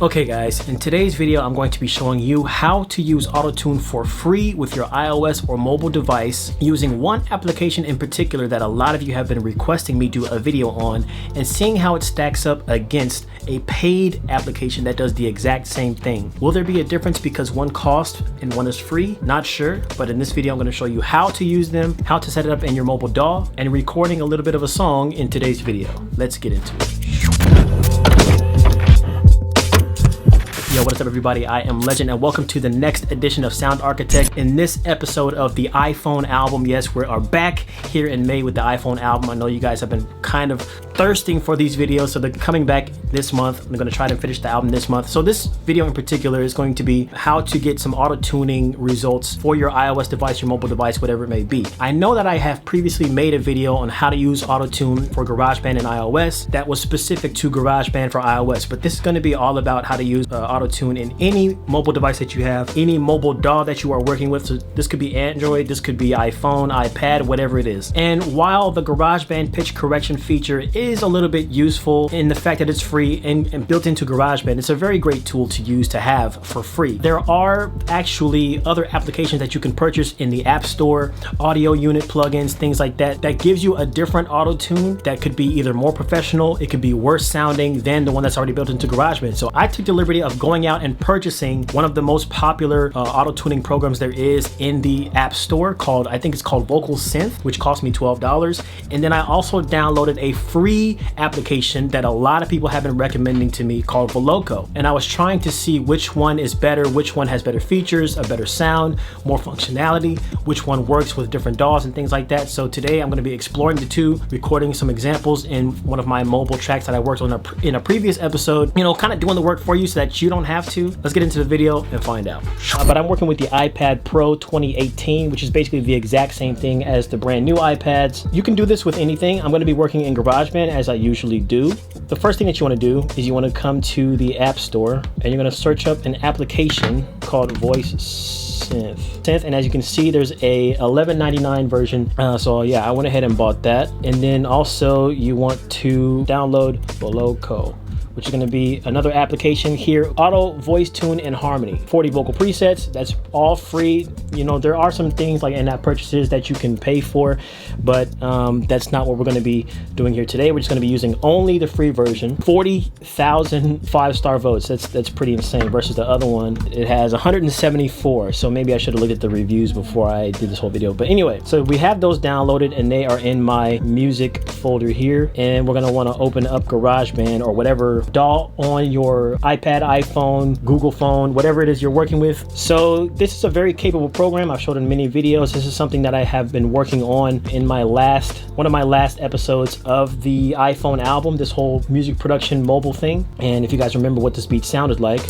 Okay guys, in today's video I'm going to be showing you how to use Autotune for free with your iOS or mobile device using one application in particular that a lot of you have been requesting me do a video on, and seeing how it stacks up against a paid application that does the exact same thing. Will there be a difference because one costs and one is free? Not sure, but in this video I'm going to show you how to use them, how to set it up in your mobile DAW, and recording a little bit of a song in today's video. Let's get into it. Yo, what is up everybody? I am Legend and welcome to the next edition of Sound Architect. In this episode of the iPhone album, yes, we are back here in May with the iPhone album. I know you guys have been kind of thirsting for these videos, so they're coming back this month. I'm gonna try to finish the album this month. So this video in particular is going to be how to get some auto-tuning results for your iOS device, your mobile device, whatever it may be. I know that I have previously made a video on how to use auto-tune for Garageband and iOS that was specific to Garageband for iOS, but this is gonna be all about how to use auto-tune in any mobile device that you have, any mobile DAW that you are working with. So this could be Android, this could be iPhone, iPad, whatever it is. And while the Garageband pitch correction feature is a little bit useful in the fact that it's free and built into Garageband, it's a very great tool to use to have for free. There are actually other applications that you can purchase in the App Store, audio unit plugins, things like that, that gives you a different auto-tune that could be either more professional, it could be worse sounding than the one that's already built into Garageband. So I took the liberty of going out and purchasing one of the most popular auto-tuning programs there is in the App Store called, I think it's called Voice Synth, which cost me $12. And then I also downloaded a free application that a lot of people have been recommending to me called VOLOCO. And I was trying to see which one is better, which one has better features, a better sound, more functionality, which one works with different DAWs and things like that. So today I'm going to be exploring the two, recording some examples in one of my mobile tracks that I worked on in a previous episode, you know, kind of doing the work for you so that you don't have to. Let's get into the video and find out. But I'm working with the iPad Pro 2018, which is basically the exact same thing as the brand new iPads. You can do this with anything. I'm going to be working in Garageband as I usually do. The first thing that you want to do is you want to come to the App Store and you're going to search up an application called Voice Synth. And as you can see, there's a $11.99 version. So yeah, I went ahead and bought that. And then also you want to download VOLOCO, which is going to be another application here. Auto voice tune and harmony, 40 vocal presets. That's all free. You know, there are some things like in-app purchases that you can pay for, but that's not what we're going to be doing here today. We're just going to be using only the free version. 40,000 5-star votes. That's pretty insane versus the other one. It has 174. So maybe I should have looked at the reviews before I did this whole video. But anyway, so we have those downloaded and they are in my music folder here. And we're going to want to open up Garageband or whatever DAW on your iPad, iPhone, Google phone, whatever it is you're working with. So this is a very capable program. I've showed in many videos. This is something that I have been working on in one of my last episodes of the iPhone album, this whole music production mobile thing. And if you guys remember what this beat sounded like.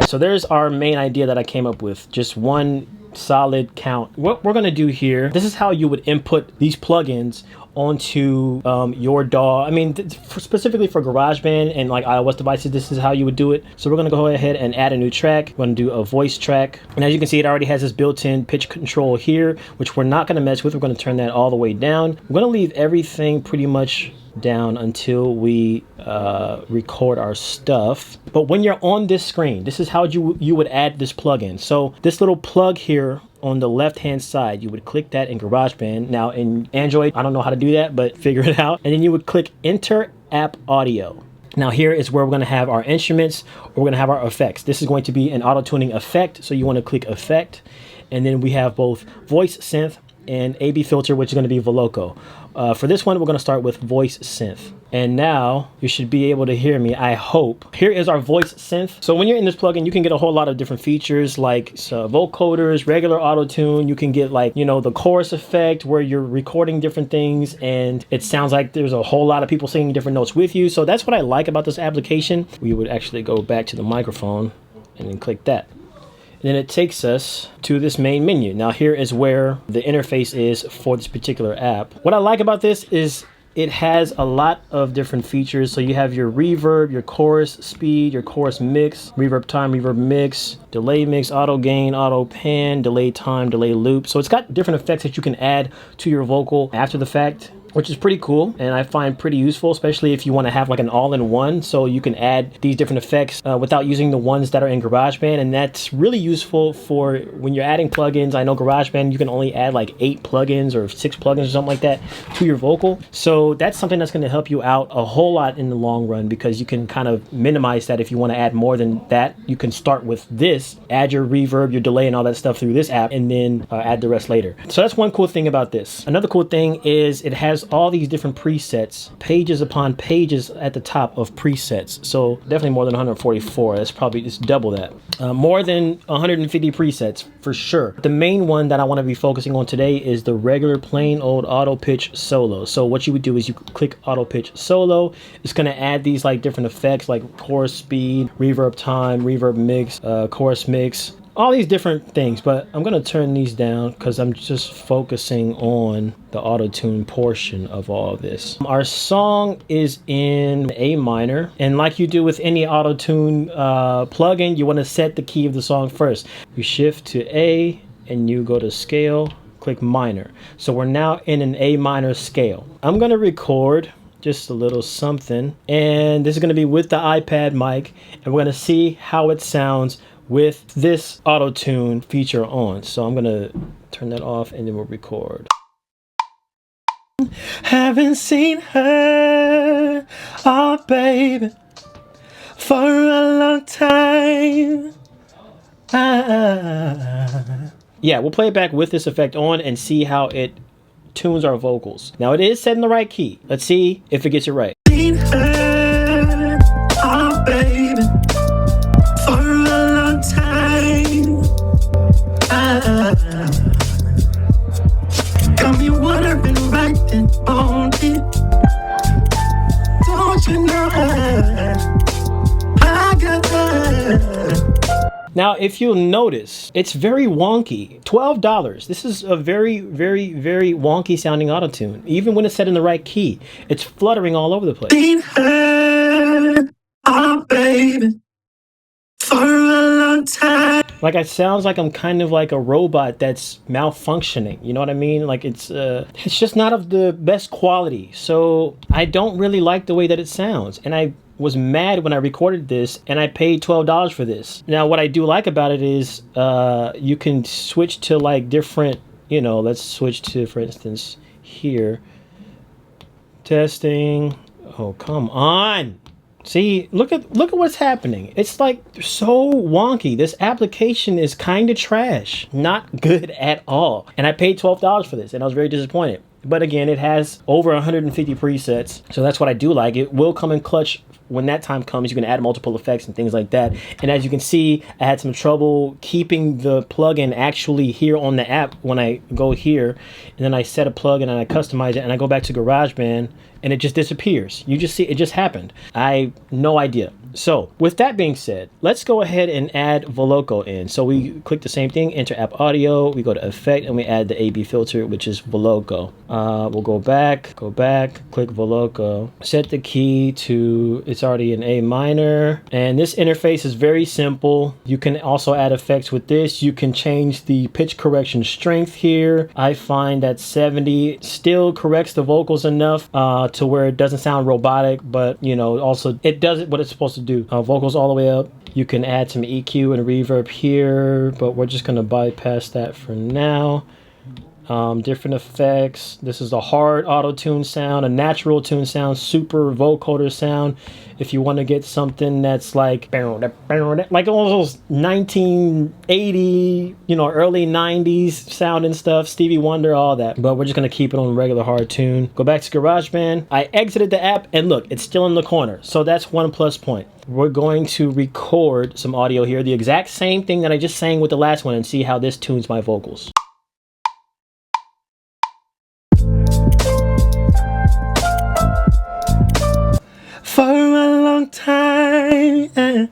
So there's our main idea that I came up with, just one solid count. What we're going to do here, this is how you would input these plugins onto your DAW. I mean, specifically for Garageband and like iOS devices, this is how you would do it. So we're going to go ahead and add a new track. We're going to do a voice track. And as you can see, it already has this built-in pitch control here, which we're not going to mess with. We're going to turn that all the way down. We're going to leave everything pretty much down until we record our stuff. But when you're on this screen, this is how you would add this plugin. So this little plug here on the left hand side, you would click that in Garageband. Now in Android, I don't know how to do that, but figure it out. And then you would click Enter App Audio. Now here is where we're going to have our instruments, or we're going to have our effects. This is going to be an auto-tuning effect, so you want to click Effect. And then we have both Voice Synth and AB filter, which is going to be VOLOCO. For this one, we're going to start with Voice Synth. And now you should be able to hear me, I hope. Here is our Voice Synth. So when you're in this plugin, you can get a whole lot of different features like vocoders, regular auto-tune. You can get like, you know, the chorus effect where you're recording different things and it sounds like there's a whole lot of people singing different notes with you. So that's what I like about this application. We would actually go back to the microphone and then click that. then it takes us to this main menu. Now here is where the interface is for this particular app. What I like about this is it has a lot of different features. So you have your reverb, your chorus speed, your chorus mix, reverb time, reverb mix, delay mix, auto gain, auto pan, delay time, delay loop. So it's got different effects that you can add to your vocal after the fact, which is pretty cool and I find pretty useful, especially if you want to have like an all-in-one, so you can add these different effects without using the ones that are in Garageband. And that's really useful for when you're adding plugins. I know Garageband, you can only add like 8 plugins or 6 plugins or something like that to your vocal. So that's something that's going to help you out a whole lot in the long run, because you can kind of minimize that. If you want to add more than that, you can start with this, add your reverb, your delay and all that stuff through this app, and then add the rest later. So that's one cool thing about this. Another cool thing is it has all these different presets, pages upon pages at the top of presets. So definitely more than 144. That's probably just double that. More than 150 presets for sure. The main one that I want to be focusing on today is the regular plain old auto pitch solo. So what you would do is you click auto pitch solo. It's going to add these like different effects like chorus speed, reverb time, reverb mix, chorus mix, all these different things, but I'm gonna turn these down because I'm just focusing on the auto-tune portion of all of this. Our song is in A minor, and like you do with any auto-tune plugin, you want to set the key of the song first. You shift to A and you go to scale, click minor. So we're now in an A minor scale. I'm gonna record just a little something, and this is gonna be with the iPad mic, and we're gonna see how it sounds with this auto-tune feature on. So I'm gonna turn that off and then we'll record. Haven't seen her, oh baby, for a long time. Yeah, we'll play it back with this effect on and see how it tunes our vocals. Now it is set in the right key. Let's see if it gets it right. Seen her, oh baby, for a long time. Got me wondering right and on it. Don't you know I got her. Now, if you'll notice, it's very wonky. $12. This is a very, very, very wonky sounding autotune. Even when it's set in the right key, it's fluttering all over the place. Seen her, oh baby, for a long time. Like it sounds like I'm kind of like a robot that's malfunctioning. You know what I mean? Like it's just not of the best quality. So I don't really like the way that it sounds. And I was mad when I recorded this and I paid $12 for this. Now what I do like about it is you can switch to like different, you know, let's switch to, for instance, here. Testing. Oh, come on. See, look at what's happening. It's like so wonky. This application is kind of trash. Not good at all. And I paid $12 for this and I was very disappointed. But again, it has over 150 presets. So that's what I do like. It will come in clutch when that time comes. You can add multiple effects and things like that. And as you can see, I had some trouble keeping the plugin actually here on the app when I go here. And then I set a plugin and I customize it and I go back to GarageBand and it just disappears. You just see it just happened. I no idea. So with that being said, let's go ahead and add VOLOCO in. So we click the same thing, enter app audio, we go to effect and we add the AB filter, which is VOLOCO. We'll go back, click VOLOCO, set the key to, it's already in A minor. And this interface is very simple. You can also add effects with this. You can change the pitch correction strength here. I find that 70 still corrects the vocals enough to where it doesn't sound robotic, but you know, also it does what it's supposed to do. Vocals all the way up. You can add some EQ and reverb here, but we're just going to bypass that for now. Different effects. This is a hard auto-tune sound, a natural tune sound, super vocoder sound. If you want to get something that's like all those 1980, you know, early 90s sound and stuff, Stevie Wonder, all that. But we're just going to keep it on regular hard tune. Go back to GarageBand. I exited the app and look, it's still in the corner. So that's one plus point. We're going to record some audio here, the exact same thing that I just sang with the last one, and see how this tunes my vocals. For a long time,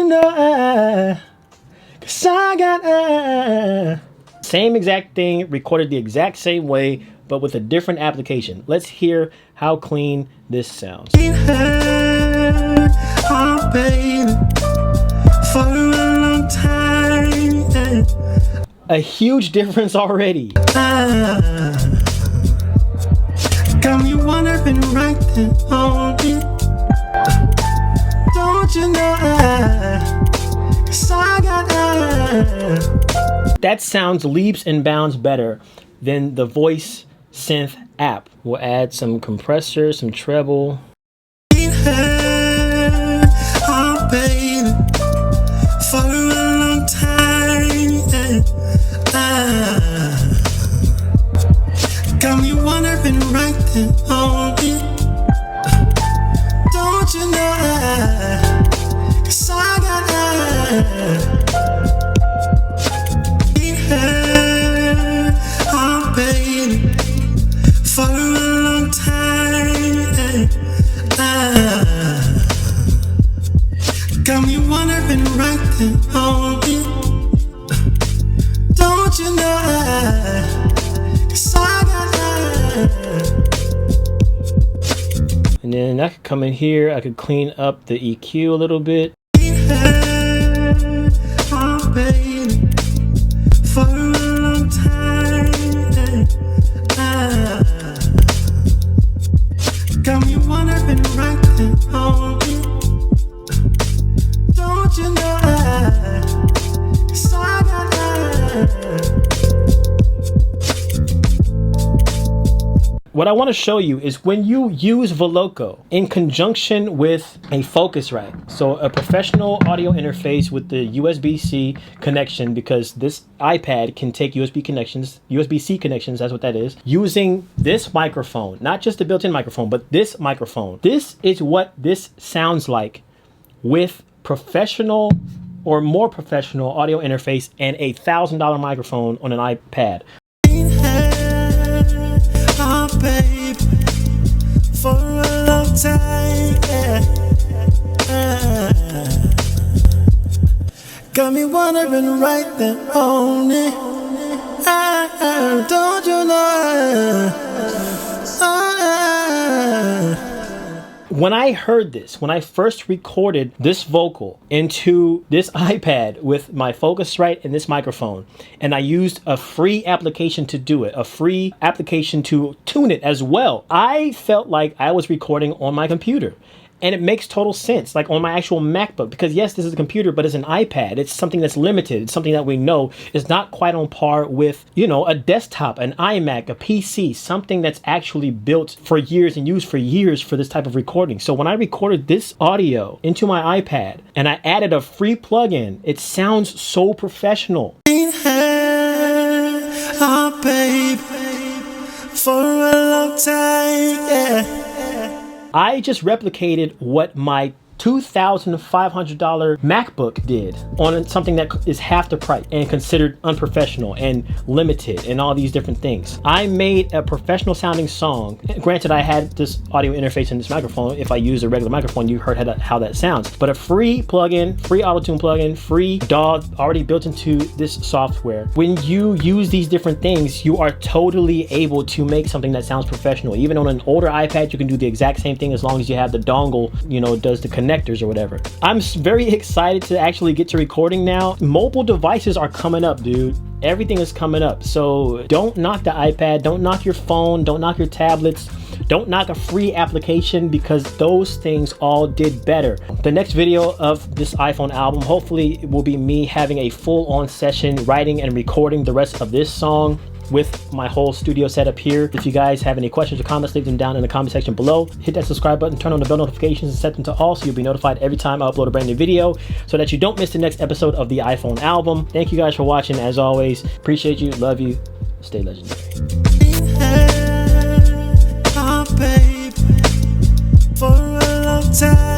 you know 'cause I got Same exact thing, recorded the exact same way, but with a different application. Let's hear how clean this sounds. A huge difference already. Got me wondering right there on it. Don't you know that sounds leaps and bounds better than the Voice Synth app. We'll add some compressor, some treble. For a long time, got me wondering right there on it. Don't you know 'cause I got for a long time, got me wondering right there on it. Don't you know 'cause I got. And then I could come in here, I could clean up the EQ a little bit. For a long time, got me wondering right there on it. Don't you know 'cause I got. What I want to show you is when you use VOLOCO in conjunction with a Focusrite, so a professional audio interface with the USB-C connection, because this iPad can take USB-C connections, that's what that is, using this microphone, not just the built-in microphone, but this microphone. This is what this sounds like with professional or more professional audio interface and a $1,000 microphone on an iPad. Baby, for a long time, got me wondering right there on it. Don't you know? When I heard this, when I first recorded this vocal into this iPad with my Focusrite and this microphone, and I used a free application to do it, a free application to tune it as well, I felt like I was recording on my computer. And it makes total sense, like on my actual MacBook, because yes, this is a computer, but it's an iPad. It's something that's limited. It's something that we know is not quite on par with, you know, a desktop, an iMac, a PC, something that's actually built for years and used for years for this type of recording. So when I recorded this audio into my iPad and I added a free plugin, it sounds so professional. Oh, babe, for a long time, yeah. I just replicated what my $2,500 MacBook did on something that is half the price and considered unprofessional and limited and all these different things. I made a professional sounding song. Granted, I had this audio interface in this microphone. If I use a regular microphone, you heard how that sounds. But a free plugin, free autotune plugin, free DAW already built into this software. When you use these different things, you are totally able to make something that sounds professional. Even on an older iPad, you can do the exact same thing as long as you have the dongle, you know, does the connectors or whatever. I'm very excited to actually get to recording now. Mobile devices are coming up, dude. Everything is coming up. So don't knock the iPad, don't knock your phone, don't knock your tablets, don't knock a free application, because those things all did better. The next video of this iPhone album, hopefully it will be me having a full-on session, writing and recording the rest of this song with my whole studio setup here. If you guys have any questions or comments, leave them down in the comment section below. Hit that subscribe button, turn on the bell notifications, and set them to all so you'll be notified every time I upload a brand new video so that you don't miss the next episode of the iPhone album. Thank you guys for watching. As always, appreciate you, love you, stay legendary. For a long time.